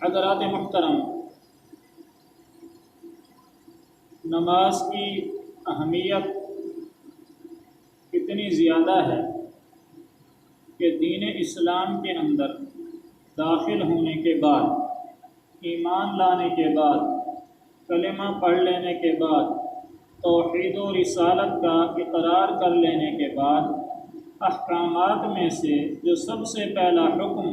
حضرات محترم، نماز کی اہمیت اتنی زیادہ ہے کہ دین اسلام کے اندر داخل ہونے کے بعد، ایمان لانے کے بعد، کلمہ پڑھ لینے کے بعد، توحید و رسالت کا اقرار کر لینے کے بعد، احکامات میں سے جو سب سے پہلا حکم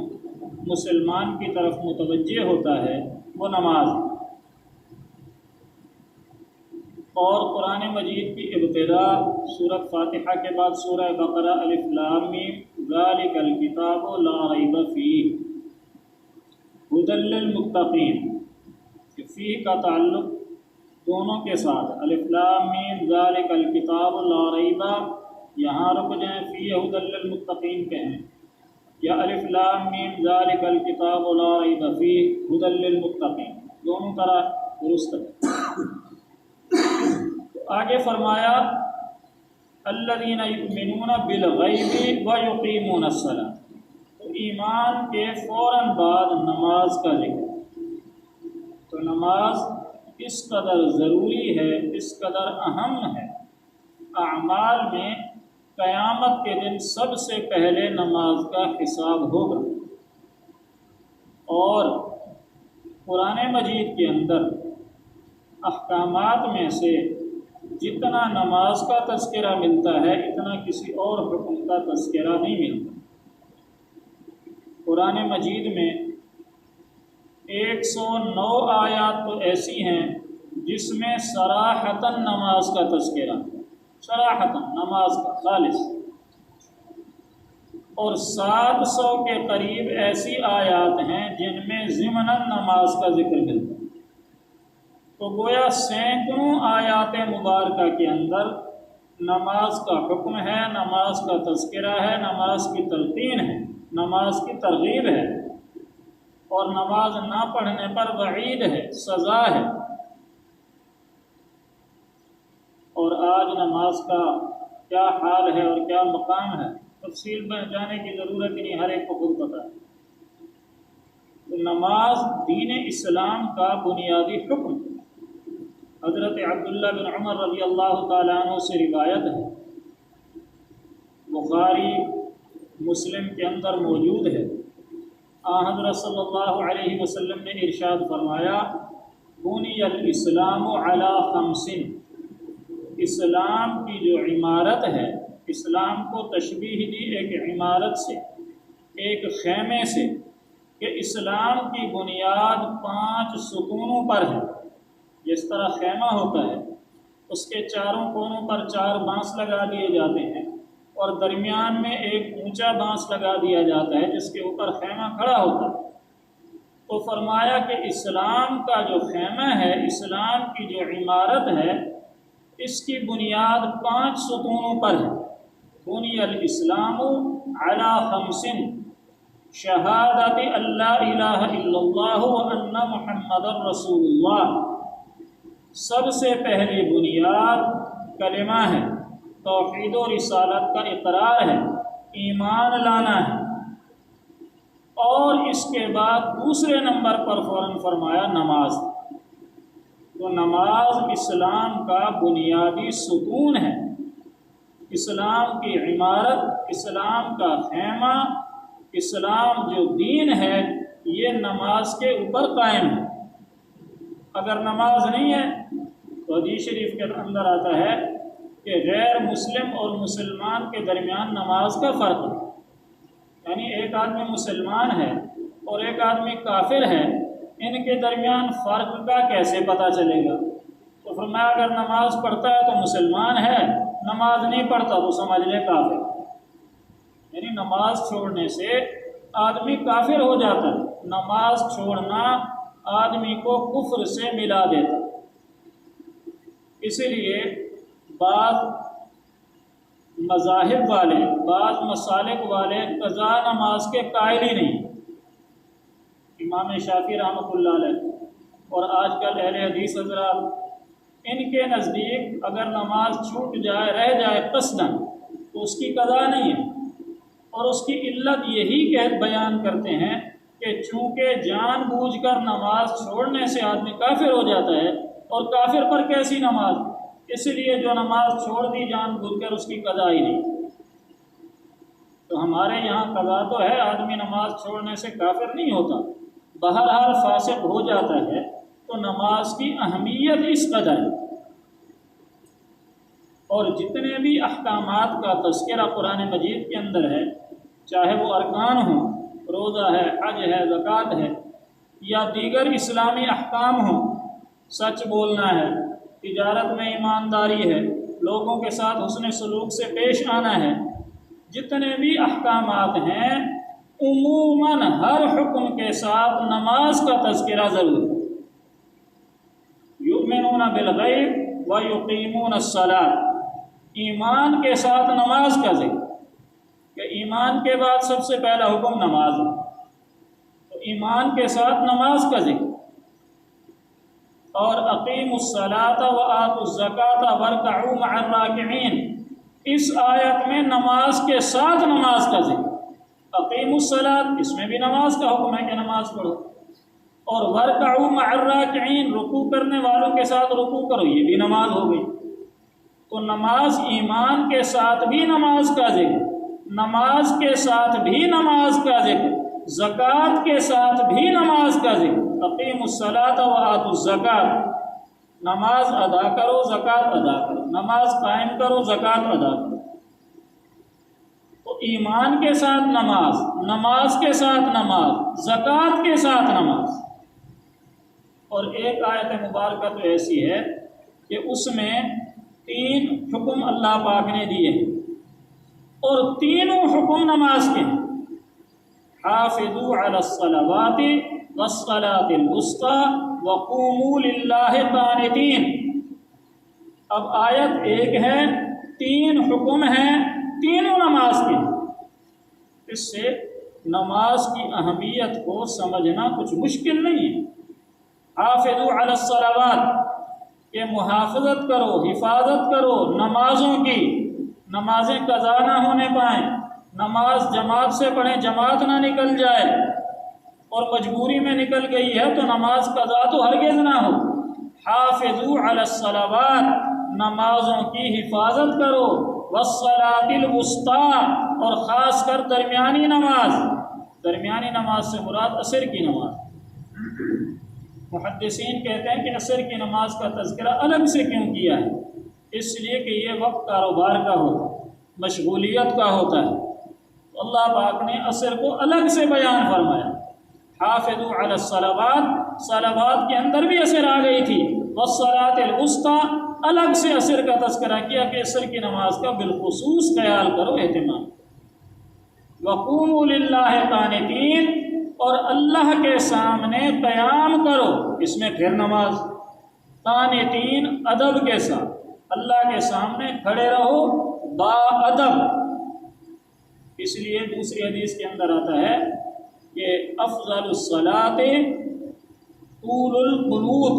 مسلمان کی طرف متوجہ ہوتا ہے وہ نماز ہے۔ اور قرآن مجید کی ابتدا سورۃ فاتحہ کے بعد سورہ بقرہ الف لام میم ذالک الکتاب لا ریب فیہ ھدی للمتقین، فیہ کا تعلق دونوں کے ساتھ، الف لام میم ذالک الکتاب لا ریب، یہاں رک جائیں فیہ ھدی للمتقین کہیں، یا الف لام میم ذالک الکتاب لا ریب فیہ ھدی للمتقین، دونوں طرح درست ہے۔ آگے فرمایا الذین یؤمنون بالغیب ویقیمون الصلاۃ، تو ایمان کے فوراً بعد نماز کا ذکر۔ تو نماز اس قدر ضروری ہے، اس قدر اہم ہے، اعمال میں قیامت کے دن سب سے پہلے نماز کا حساب ہوگا۔ اور قرآن مجید کے اندر احکامات میں سے جتنا نماز کا تذکرہ ملتا ہے اتنا کسی اور حکم کا تذکرہ نہیں ملتا۔ قرآن مجید میں 109 آیات تو ایسی ہیں جس میں صراحتاً نماز کا تذکرہ، صراحتاً نماز کا خالص، اور 700 کے قریب ایسی آیات ہیں جن میں ضمناً نماز کا ذکر ملتا ہے۔ تو گویا سینکڑوں آیات مبارکہ کے اندر نماز کا حکم ہے، نماز کا تذکرہ ہے، نماز کی تلقین ہے، نماز کی ترغیب ہے، اور نماز نہ پڑھنے پر وعید ہے، سزا ہے۔ اور آج نماز کا کیا حال ہے اور کیا مقام ہے، تفصیل میں جانے کی ضرورت ہی نہیں، ہر ایک کو خود پتہ ہے۔ تو نماز دین اسلام کا بنیادی حکم ہے۔ حضرت عبداللہ بن عمر رضی اللہ تعالیٰ عنہ سے روایت ہے، بخاری مسلم کے اندر موجود ہے، حضرت صلی اللہ علیہ وسلم نے ارشاد فرمایا بنی الاسلام علی خمس، اسلام کی جو عمارت ہے، اسلام کو تشبیہ دی ایک عمارت سے، ایک خیمے سے، کہ اسلام کی بنیاد 5 ستونوں پر ہے۔ جس طرح خیمہ ہوتا ہے، اس کے چاروں کونوں پر 4 بانس لگا دیے جاتے ہیں، اور درمیان میں ایک اونچا بانس لگا دیا جاتا ہے جس کے اوپر خیمہ کھڑا ہوتا ہے۔ تو فرمایا کہ اسلام کا جو خیمہ ہے، اسلام کی جو عمارت ہے، اس کی بنیاد 5 ستونوں پر ہے۔ بنی الاسلام علی خمس، شہادت اللہ الہ الا اللہ وان محمد رسول اللہ، سب سے پہلی بنیاد کلمہ ہے، توحید و رسالت کا اقرار ہے، ایمان لانا ہے، اور اس کے بعد دوسرے نمبر پر فوراً فرمایا نماز۔ تو نماز اسلام کا بنیادی ستون ہے، اسلام کی عمارت، اسلام کا خیمہ، اسلام جو دین ہے یہ نماز کے اوپر قائم ہے۔ اگر نماز نہیں ہے تو حدیث شریف کے اندر آتا ہے کہ غیر مسلم اور مسلمان کے درمیان نماز کا فرق ہے، یعنی ایک آدمی مسلمان ہے اور ایک آدمی کافر ہے، ان کے درمیان فرق کا کیسے پتہ چلے گا؟ تو فرمایا اگر نماز پڑھتا ہے تو مسلمان ہے، نماز نہیں پڑھتا تو سمجھ لے کافر، یعنی نماز چھوڑنے سے آدمی کافر ہو جاتا ہے۔ نماز چھوڑنا آدمی کو کفر سے ملا دیتا، اسی لیے بعض مذاہب والے، بعض مسالک والے قضا نماز کے قائل ہی نہیں، امام شافعی رحمۃ اللہ علیہ اور آج کل اہل حدیث حضرات، ان کے نزدیک اگر نماز چھوٹ جائے، رہ جائے قصداً، تو اس کی قضا نہیں ہے، اور اس کی علت یہی بیان کرتے ہیں کہ چونکہ جان بوجھ کر نماز چھوڑنے سے آدمی کافر ہو جاتا ہے، اور کافر پر کیسی نماز؟ اس لیے جو نماز چھوڑ دی جان بوجھ کر اس کی قضا ہی نہیں۔ تو ہمارے یہاں قضا تو ہے، آدمی نماز چھوڑنے سے کافر نہیں ہوتا، بہرحال فاسق ہو جاتا ہے۔ تو نماز کی اہمیت اس قدر ہے، اور جتنے بھی احکامات کا تذکرہ قرآن مجید کے اندر ہے، چاہے وہ ارکان ہوں، روزہ ہے، حج ہے، زکوٰۃ ہے، یا دیگر اسلامی احکام ہوں، سچ بولنا ہے، تجارت میں ایمانداری ہے، لوگوں کے ساتھ حسن سلوک سے پیش آنا ہے، جتنے بھی احکامات ہیں عموماً ہر حکم کے ساتھ نماز کا تذکرہ ضرور ہے۔ یؤمنون بالغیب ویقیمون الصلاۃ، ایمان کے ساتھ نماز کا ذکر، کہ ایمان کے بعد سب سے پہلا حکم نماز ہے، تو ایمان کے ساتھ نماز کا ذکر، اور اقیموا الصلاۃ وآتوا الزکاۃ وارکعوا مع الراکعین، اس آیت میں نماز کے ساتھ نماز کا ذکر۔ اقیموا الصلاۃ، اس میں بھی نماز کا حکم ہے کہ نماز پڑھو، اور وارکعوا مع الراکعین، رکوع کرنے والوں کے ساتھ رکوع کرو، یہ بھی نماز ہو گئی۔ تو نماز ایمان کے ساتھ بھی نماز کا ذکر، نماز کے ساتھ بھی نماز کا ذکر، زکوٰۃ کے ساتھ بھی نماز کا ذکر۔ اقیموا الصلاۃ وآتوا الزکاۃ، نماز ادا کرو، زکوٰۃ ادا کرو، نماز قائم کرو، زکوٰۃ ادا کرو۔ تو ایمان کے ساتھ نماز، نماز کے ساتھ نماز، زکوٰۃ کے ساتھ نماز۔ اور ایک آیت مبارکہ تو ایسی ہے کہ اس میں 3 حکم اللہ پاک نے دیے ہیں، اور تینوں حکم نماز کے ہیں۔ حافظوا علی الصلوات والصلاۃ الوسطی وقوموا للہ قانتین۔ اب آیت ایک ہے، 3 حکم ہیں، تینوں نماز کے ہیں۔ اس سے نماز کی اہمیت کو سمجھنا کچھ مشکل نہیں ہے۔ حافظوا علی الصلوات، کہ محافظت کرو، حفاظت کرو نمازوں کی، نمازیں قضا نہ ہونے پائیں، نماز جماعت سے پڑھیں، جماعت نہ نکل جائے، اور مجبوری میں نکل گئی ہے تو نماز قضا تو ہرگز نہ ہو۔ حافظوا علی الصلوات، نمازوں کی حفاظت کرو، والصلاۃ الوسطی، اور خاص کر درمیانی نماز۔ درمیانی نماز سے مراد عصر کی نماز۔ محدثین کہتے ہیں کہ عصر کی نماز کا تذکرہ الگ سے کیوں کیا ہے؟ اس لیے کہ یہ وقت کاروبار کا ہوتا ہے، مشغولیت کا ہوتا ہے، تو اللہ پاک نے عصر کو الگ سے بیان فرمایا۔ حافظوا علی الصلوات، صلوات کے اندر بھی عصر آ گئی تھی، والصلاۃ الوسطی، الگ سے عصر کا تذکرہ کیا کہ عصر کی نماز کا بالخصوص خیال کرو، اہتمام۔ وقوموا للہ قانتین، اور اللہ کے سامنے قیام کرو، اس میں پھر نماز۔ قانتین، ادب کے ساتھ اللہ کے سامنے کھڑے رہو، با ادب۔ اس لیے دوسری حدیث کے اندر آتا ہے کہ افضل الصلاۃ طول القنوت،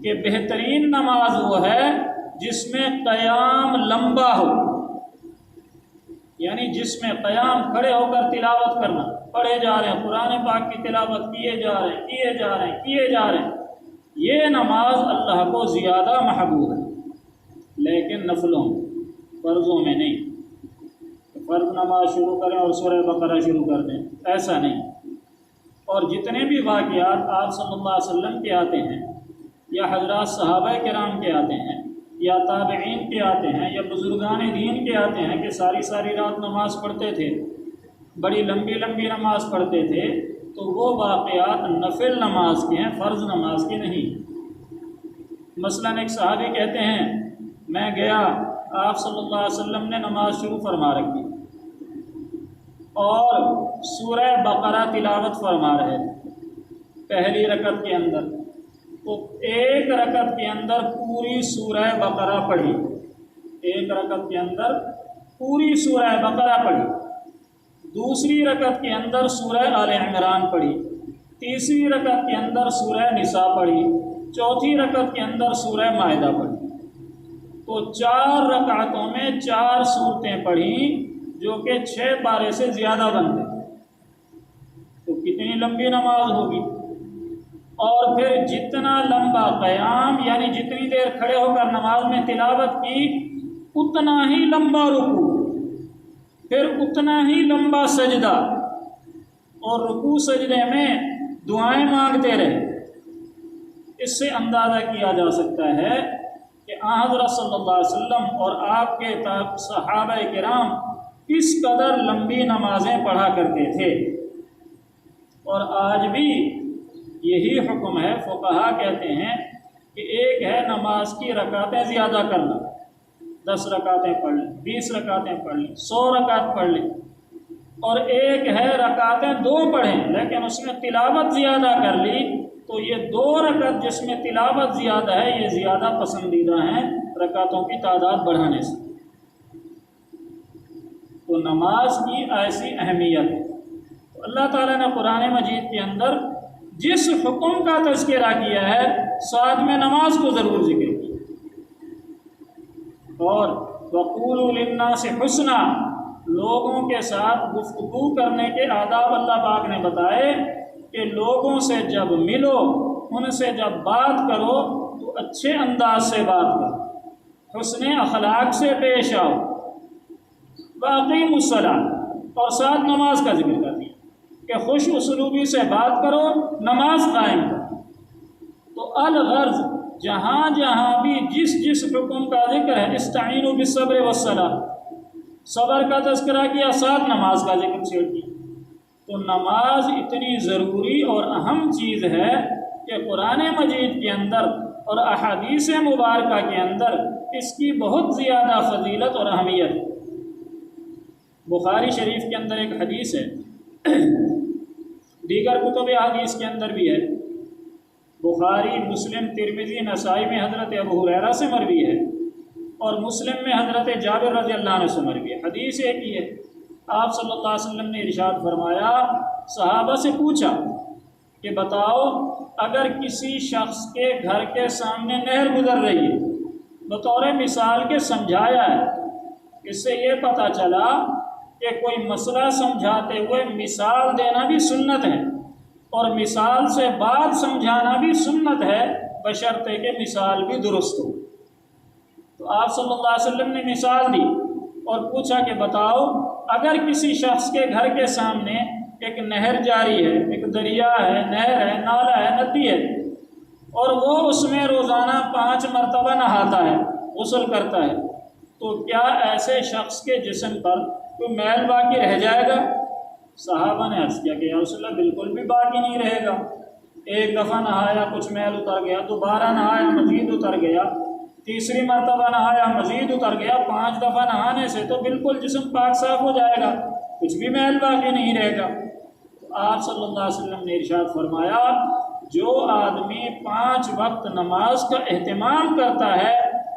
کہ بہترین نماز وہ ہے جس میں قیام لمبا ہو، یعنی جس میں قیام کھڑے ہو کر تلاوت کرنا، پڑھے جا رہے ہیں قرآن پاک کی تلاوت کیے جا رہے ہیں، کیے جا رہے ہیں، کیے جا رہے ہیں، یہ نماز اللہ کو زیادہ محبوب ہے۔ لیکن نفلوں، فرضوں میں نہیں، فرض نماز شروع کریں اور سورہ بقرہ شروع کر دیں، ایسا نہیں۔ اور جتنے بھی واقعات آپ صلی اللہ علیہ وسلم کے آتے ہیں، یا حضرات صحابہ کرام کے آتے ہیں، یا تابعین کے آتے ہیں، یا بزرگان دین کے آتے ہیں کہ ساری ساری رات نماز پڑھتے تھے، بڑی لمبی لمبی نماز پڑھتے تھے، تو وہ واقعات نفل نماز کے ہیں، فرض نماز کے نہیں۔ مثلاً ایک صحابی کہتے ہیں میں گیا، آپ صلی اللہ علیہ وسلم نے نماز شروع فرما رکھی اور سورہ بقرہ تلاوت فرما رہے تھے پہلی رکعت کے اندر، تو ایک رکعت کے اندر پوری سورہ بقرہ پڑھی، ایک رکعت کے اندر پوری سورہ بقرہ پڑھی، دوسری رکعت کے اندر سورہ آل عمران پڑھی، تیسری رکعت کے اندر سورہ نساء پڑھی، چوتھی رکعت کے اندر سورہ مائدہ پڑھی۔ تو 4 رکعتوں میں 4 سورتیں پڑھیں، جو کہ 6 پارے سے زیادہ بن گئے۔ تو کتنی لمبی نماز ہوگی، اور پھر جتنا لمبا قیام یعنی جتنی دیر کھڑے ہو کر نماز میں تلاوت کی اتنا ہی لمبا رکوع، پھر اتنا ہی لمبا سجدہ، اور رکوع سجدے میں دعائیں مانگتے رہے۔ اس سے اندازہ کیا جا سکتا ہے کہ حضرت صلی اللہ علیہ وسلم اور آپ کے صحابہ کرام کس قدر لمبی نمازیں پڑھا کرتے تھے۔ اور آج بھی یہی حکم ہے، فقہا کہتے ہیں کہ ایک ہے نماز کی رکعتیں زیادہ کرنا، 10 رکعتیں پڑھ لیں، 20 رکعتیں پڑھ لیں، 100 رکعت پڑھ لیں، اور ایک ہے رکعتیں 2 پڑھیں لیکن اس میں تلاوت زیادہ کر لی، تو یہ 2 رکعت جس میں تلاوت زیادہ ہے یہ زیادہ پسندیدہ ہیں رکعتوں کی تعداد بڑھانے سے۔ تو نماز کی ایسی اہمیت ہے۔ تو اللہ تعالیٰ نے قرآن مجید کے اندر جس حکم کا تذکرہ کیا ہے ساتھ میں نماز کو ضرور ذکر کیا۔ اور وَقُولُوا لِلنَّاسِ حُسْنًا، لوگوں کے ساتھ گفتگو کرنے کے آداب اللہ پاک نے بتائے کہ لوگوں سے جب ملو، ان سے جب بات کرو تو اچھے انداز سے بات کرو، حسن اخلاق سے پیش آؤ، وَأَقِیمُوا الصَّلَاةَ، اور ساتھ نماز کا ذکر کر دیا کہ خوش اسلوبی سے بات کرو، نماز قائم کرو۔ تو الغرض جہاں جہاں بھی جس حکم کا ذکر ہے، استعینوا بالصبر والصلاۃ، صبر کا تذکرہ کیا، ساتھ نماز کا ذکر چھیڑ دیا۔ تو نماز اتنی ضروری اور اہم چیز ہے کہ قرآن مجید کے اندر اور احادیث مبارکہ کے اندر اس کی بہت زیادہ فضیلت اور اہمیت ہے۔ بخاری شریف کے اندر ایک حدیث ہے، دیگر کتب حدیث کے اندر بھی ہے، بخاری، مسلم، ترمذی، نسائی میں حضرت ابو ہریرہ سے مروی ہے، اور مسلم میں حضرت جابر رضی اللہ عنہ سے مروی ہے۔ حدیث ایک ہی ہے۔ آپ صلی اللہ علیہ وسلم نے ارشاد فرمایا، صحابہ سے پوچھا کہ بتاؤ اگر کسی شخص کے گھر کے سامنے نہر گزر رہی ہے، بطور مثال کے سمجھایا ہے، اس سے یہ پتہ چلا کہ کوئی مسئلہ سمجھاتے ہوئے مثال دینا بھی سنت ہے، اور مثال سے بات سمجھانا بھی سنت ہے، بشرطے کہ مثال بھی درست ہو۔ تو آپ صلی اللہ علیہ وسلم نے مثال دی اور پوچھا کہ بتاؤ اگر کسی شخص کے گھر کے سامنے ایک نہر جاری ہے، ایک دریا ہے، نہر ہے، نالا ہے، ندی ہے، اور وہ اس میں روزانہ 5 مرتبہ نہاتا ہے، غسل کرتا ہے، تو کیا ایسے شخص کے جسم پر کوئی میل باقی رہ جائے گا؟ صحابہ نے عرض کیا کہ یا رسول اللہ بالکل بھی باقی نہیں رہے گا۔ ایک دفعہ نہایا کچھ میل اتر گیا، دوبارہ نہایا مزید اتر گیا، تیسری مرتبہ نہایا مزید اتر گیا، 5 دفعہ نہانے سے تو بالکل جسم پاک صاف ہو جائے گا، کچھ بھی میل باقی نہیں رہے گا۔ تو آپ صلی اللہ علیہ وسلم نے ارشاد فرمایا، جو آدمی 5 وقت نماز کا اہتمام کرتا ہے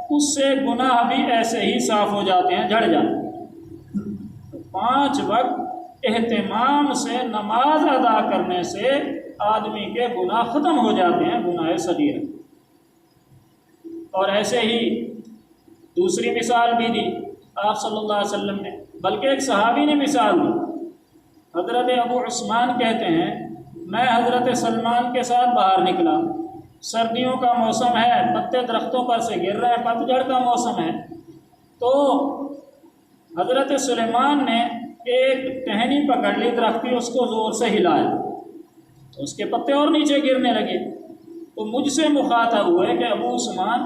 اس سے گناہ بھی ایسے ہی صاف ہو جاتے ہیں، جھڑ جاتے ہیں۔ تو 5 وقت اہتمام سے نماز ادا کرنے سے آدمی کے گناہ ختم ہو جاتے ہیں، گناہ صغیرہ۔ اور ایسے ہی دوسری مثال بھی دی آپ صلی اللہ علیہ وسلم نے، بلکہ ایک صحابی نے مثال دی۔ حضرت ابو عثمان کہتے ہیں میں حضرت سلمان کے ساتھ باہر نکلا، سردیوں کا موسم ہے، پتے درختوں پر سے گر رہے ہیں، پتجھڑ کا موسم ہے، تو حضرت سلیمان نے ایک ٹہنی پکڑ لی درخت کی، اس کو زور سے ہلایا تو اس کے پتے اور نیچے گرنے لگے۔ تو مجھ سے مخاطب ہوئے کہ ابو عثمان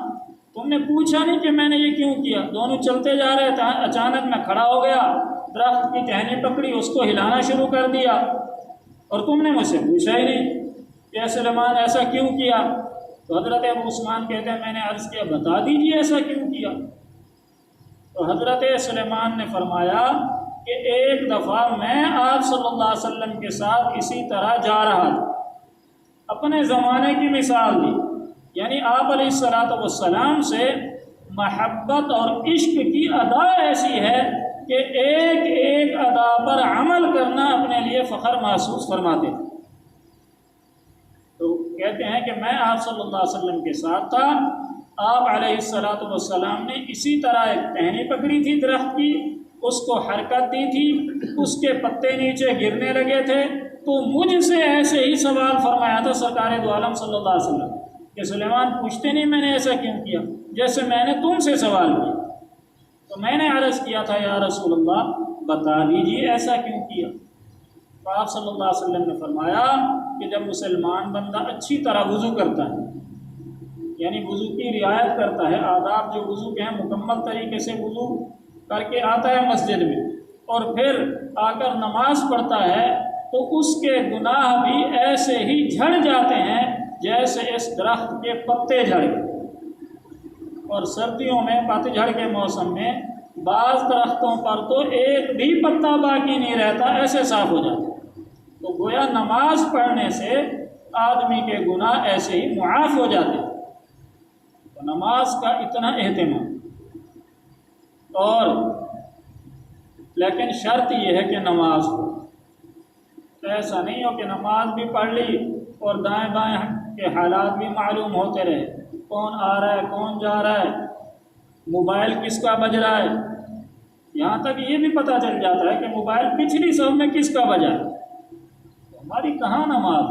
تم نے پوچھا نہیں کہ میں نے یہ کیوں کیا؟ دونوں چلتے جا رہے تھے، اچانک میں کھڑا ہو گیا، درخت کی ٹہنی پکڑی، اس کو ہلانا شروع کر دیا، اور تم نے مجھ سے پوچھا ہی نہیں کہ سلیمان ایسا کیوں کیا؟ تو حضرت ابو عثمان کہتے ہیں میں نے عرض کیا بتا دیجیے ایسا کیوں کیا؟ تو حضرت سلیمان نے فرمایا کہ ایک دفعہ میں آپ صلی اللہ علیہ وسلم کے ساتھ اسی طرح جا رہا تھا، اپنے زمانے کی مثال دی، یعنی آپ علیہ الصلوۃ والسلام سے محبت اور عشق کی ادا ایسی ہے کہ ایک ایک ادا پر عمل کرنا اپنے لیے فخر محسوس فرماتے تھے۔ تو کہتے ہیں کہ میں آپ صلی اللہ علیہ وسلم کے ساتھ تھا، آپ علیہ الصلوۃ والسلام نے اسی طرح ایک ٹہنی پکڑی تھی درخت کی، اس کو حرکت دی تھی، اس کے پتے نیچے گرنے لگے تھے، تو مجھ سے ایسے ہی سوال فرمایا تھا سرکار دو عالم صلی اللہ علیہ وسلم کہ سلیمان پوچھتے نہیں میں نے ایسا کیوں کیا، جیسے میں نے تم سے سوال کیا۔ تو میں نے عرض کیا تھا یا رسول اللہ بتا دیجیے ایسا کیوں کیا؟ تو آپ صلی اللہ علیہ وسلم نے فرمایا کہ جب مسلمان بندہ اچھی طرح وضو کرتا ہے، یعنی وضو کی رعایت کرتا ہے، آداب جو وضو کے ہیں مکمل طریقے سے وضو کر کے آتا ہے مسجد میں اور پھر آ کر نماز پڑھتا ہے، تو اس کے گناہ بھی ایسے ہی جھڑ جاتے ہیں جیسے اس درخت کے پتے جھڑ گئے۔ اور سردیوں میں پت جھڑ کے موسم میں بعض درختوں پر تو ایک بھی پتا باقی نہیں رہتا، ایسے صاف ہو جاتا ہے۔ تو گویا نماز پڑھنے سے آدمی کے گناہ ایسے ہی معاف ہو جاتے ہیں۔ تو نماز کا اتنا اہتمام، اور لیکن شرط یہ ہے کہ نماز ہو، ایسا نہیں ہو کہ نماز بھی پڑھ لی اور دائیں بائیں کے حالات بھی معلوم ہوتے رہے، کون آ رہا ہے کون جا رہا ہے، موبائل کس کا بج رہا ہے، یہاں تک یہ بھی پتہ چل جاتا ہے کہ موبائل پچھلی صف میں کس کا بجا ہے۔ تو ہماری کہاں نماز؟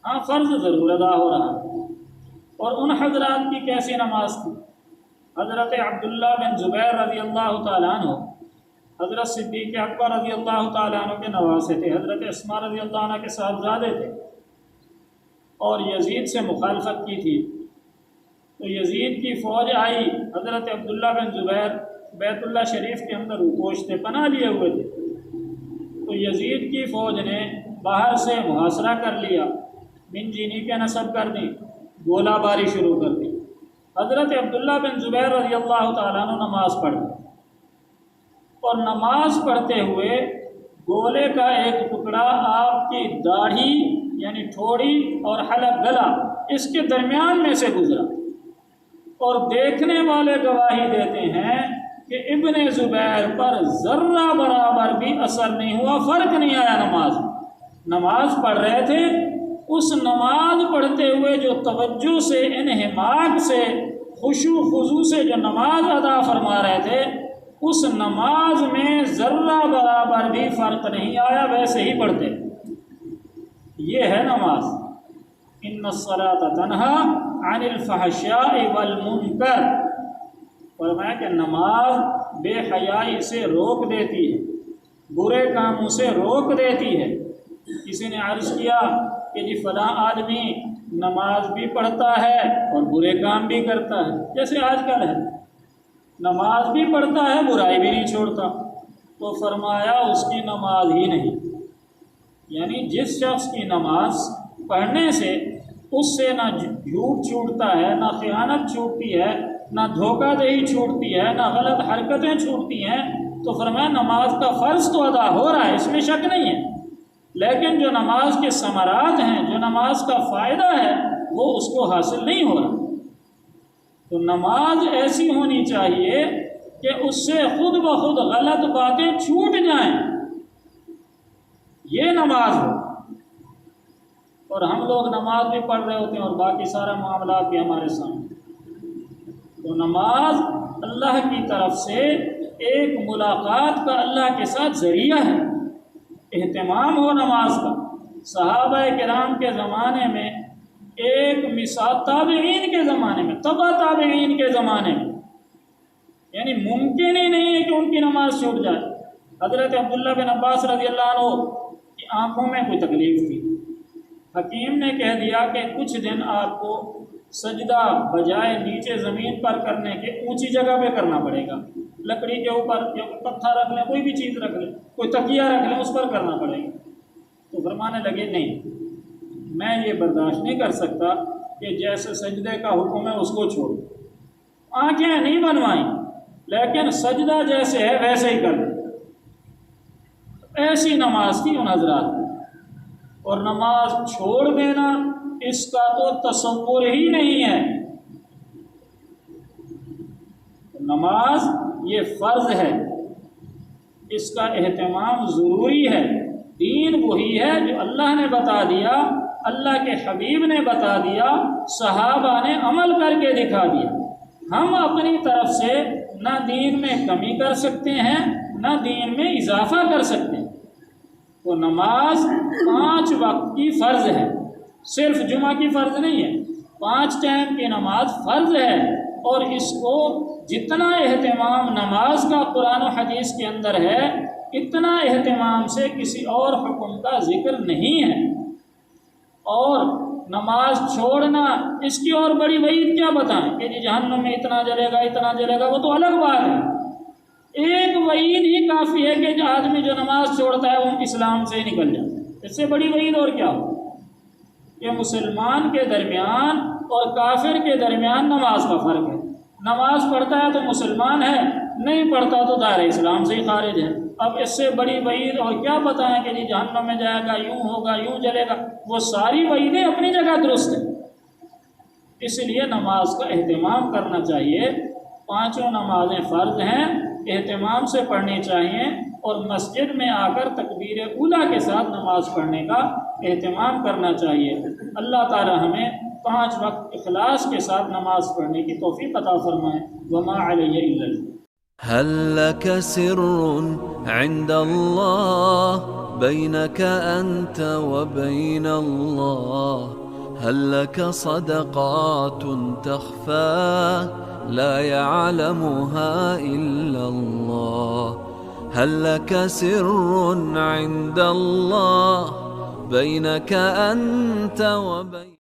ہاں فرض ضرور ادا ہو رہا ہے۔ اور ان حضرات کی کیسی نماز تھی؟ حضرت عبداللہ بن زبیر رضی اللہ تعالیٰ عنہ حضرت صدیق اکبر رضی اللہ تعالیٰ عنہ کے نواسے تھے، حضرت اسماء رضی اللہ عنہ کے صاحبزادے تھے، اور یزید سے مخالفت کی تھی۔ تو یزید کی فوج آئی، حضرت عبداللہ بن زبیر بیت اللہ شریف کے اندر روپوش تھے، پناہ لیے ہوئے تھے۔ تو یزید کی فوج نے باہر سے محاصرہ کر لیا، من جینی کے نصب کر دی، گولہ باری شروع کر دی۔ حضرت عبداللہ بن زبیر رضی اللہ تعالیٰ عنہ نماز پڑھ گئے، اور نماز پڑھتے ہوئے گولے کا ایک ٹکڑا آپ کی داڑھی یعنی ٹھوڑی اور حلق گلا اس کے درمیان میں سے گزرا، اور دیکھنے والے گواہی دیتے ہیں کہ ابن زبیر پر ذرہ برابر بھی اثر نہیں ہوا، فرق نہیں آیا نماز میں۔ نماز پڑھ رہے تھے، اس نماز پڑھتے ہوئے جو توجہ سے انہماک سے خشوع خضوع سے جو نماز ادا فرما رہے تھے، اس نماز میں ذرہ برابر بھی فرق نہیں آیا، ویسے ہی پڑھتے۔ یہ ہے نماز۔ ان الصلاۃ تنہا عن الفحشاء والمنکر، فرمایا کہ نماز بے حیائی سے روک دیتی ہے، برے کاموں سے روک دیتی ہے۔ کسی نے عرض کیا کہ جی فلاں آدمی نماز بھی پڑھتا ہے اور برے کام بھی کرتا ہے، جیسے آج کل ہے، نماز بھی پڑھتا ہے برائی بھی نہیں چھوڑتا۔ تو فرمایا اس کی نماز ہی نہیں، یعنی جس شخص کی نماز پڑھنے سے اس سے نہ جھوٹ چھوٹتا ہے، نہ خیانت چھوٹتی ہے، نہ دھوکہ دہی چھوٹتی ہے، نہ غلط حرکتیں چھوٹتی ہیں، تو فرمایا نماز کا فرض تو ادا ہو رہا ہے، اس میں شک نہیں ہے، لیکن جو نماز کے ثمرات ہیں، جو نماز کا فائدہ ہے، وہ اس کو حاصل نہیں ہو رہا۔ تو نماز ایسی ہونی چاہیے کہ اس سے خود بخود غلط باتیں چھوٹ جائیں، یہ نماز ہو۔ اور ہم لوگ نماز بھی پڑھ رہے ہوتے ہیں اور باقی سارا معاملات بھی ہمارے سامنے۔ تو نماز اللہ کی طرف سے ایک ملاقات کا اللہ کے ساتھ ذریعہ ہے، اہتمام ہو نماز کا۔ صحابہ کرام کے زمانے میں ایک مثال، تابعین کے زمانے میں، تبع تابعین کے زمانے میں، یعنی ممکن ہی نہیں ہے کہ ان کی نماز چھوٹ جائے۔ حضرت عبداللہ بن عباس رضی اللہ عنہ کی آنکھوں میں کوئی تکلیف تھی، حکیم نے کہہ دیا کہ کچھ دن آپ کو سجدہ بجائے نیچے زمین پر کرنے کے اونچی جگہ پہ کرنا پڑے گا، لکڑی کے اوپر یا پتھر رکھ لیں، کوئی بھی چیز رکھ لیں، کوئی تکیہ رکھ لیں، اس پر کرنا پڑے گا۔ تو فرمانے لگے نہیں، میں یہ برداشت نہیں کر سکتا کہ جیسے سجدے کا حکم ہے اس کو چھوڑ، آنکھیں نہیں بنوائیں لیکن سجدہ جیسے ہے ویسے ہی کر دیں۔ ایسی نماز تھی ان حضرات کی، اور نماز چھوڑ دینا اس کا تو تصور ہی نہیں ہے۔ نماز یہ فرض ہے، اس کا اہتمام ضروری ہے۔ دین وہی ہے جو اللہ نے بتا دیا، اللہ کے حبیب نے بتا دیا، صحابہ نے عمل کر کے دکھا دیا۔ ہم اپنی طرف سے نہ دین میں کمی کر سکتے ہیں، نہ دین میں اضافہ کر سکتے ہیں۔ تو نماز 5 وقت کی فرض ہے، صرف جمعہ کی فرض نہیں ہے، 5 ٹائم کی نماز فرض ہے، اور اس کو جتنا اہتمام نماز کا قرآن و حدیث کے اندر ہے اتنا اہتمام سے کسی اور حکم کا ذکر نہیں ہے۔ اور نماز چھوڑنا اس کی اور بڑی وعید کیا بتائیں کہ جی جہنم میں اتنا جلے گا اتنا جلے گا، وہ تو الگ بات ہے۔ ایک وعید ہی کافی ہے کہ جو آدمی جو نماز چھوڑتا ہے وہ اسلام سے ہی نکل جاتا ہے، اس سے بڑی وعید اور کیا ہو کہ مسلمان کے درمیان اور کافر کے درمیان نماز کا فرق ہے۔ نماز پڑھتا ہے تو مسلمان ہے، نہیں پڑھتا تو دائرہ اسلام سے ہی خارج ہے۔ اب اس سے بڑی وعید اور کیا بتائیں کہ جی جہنم میں جائے گا، یوں ہوگا، یوں جلے گا، وہ ساری وعیدیں اپنی جگہ درست ہیں۔ اس لیے نماز کا اہتمام کرنا چاہیے، 5 نمازیں فرض ہیں، اہتمام سے پڑھنی چاہیے، اور مسجد میں آ کر تکبیر اولیٰ کے ساتھ نماز پڑھنے کا اہتمام کرنا چاہیے۔ اللہ تعالی ہمیں 5 وقت اخلاص کے ساتھ نماز پڑھنے کی توفیق عطا فرمائے۔ وما علیہ الا البلاغ۔ هل لك سر عند الله بينك أنت وبين الله؟ هل لك صدقات تخفى لا يعلمها إلا الله؟ هل لك سر عند الله بينك أنت وبين